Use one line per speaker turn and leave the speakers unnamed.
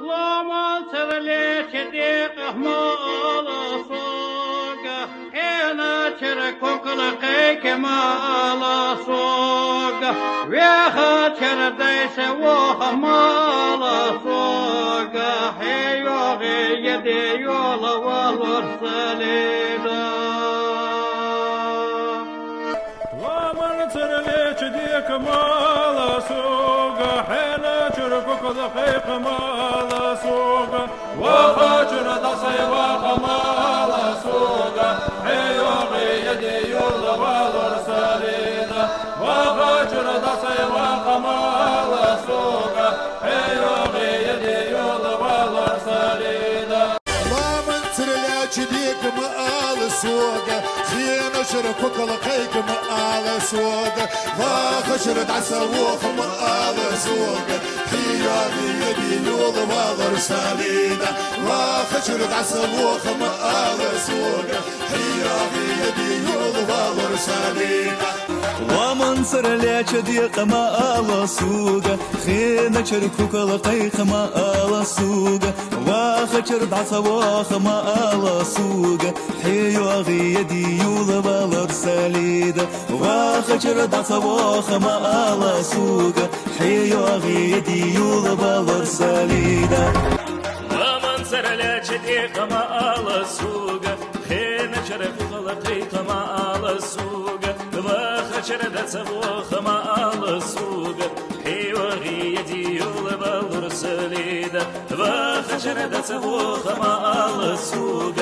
لما ترلي تديق مال سوق هنا تركوك لقيك مال سوق ويخا ترديس وخ مال سوق حيوغي يدي يول والورسليدا
لما ترلي تديق مال سوق حين تركوك لقيك مال سوق وخاجر دصي وخمال سوق حيوغي يدي يول والرسالينا وخاجر دصي وخمال سوق حيوغي يدي يول والرسالينا
لمن ترلي تديق مال سوق خينا شركوك لقيك مال سوق وخشر دعسوخ مال سوق حيوغي يدي يول والرسالينا وخشر دعسوخ مال سوق حيوغي يدي يول والرسالينا
ومنصر ليش ديق مال سوق خينا شركوك لقيك مال سوق واخشر دعسوخ مال سوق حيوغي يدي يول والرسالينا واخشر دعسوخ مال سوق حيوغي يدي يول والرسالينا
ومنصر ليش ديق مال سوق خينا شركوك لقيك مال سوق وخشر دعسوخ مال سوق حيوغي يدي يول والرسالينا وخشر دعسوخ مال سوق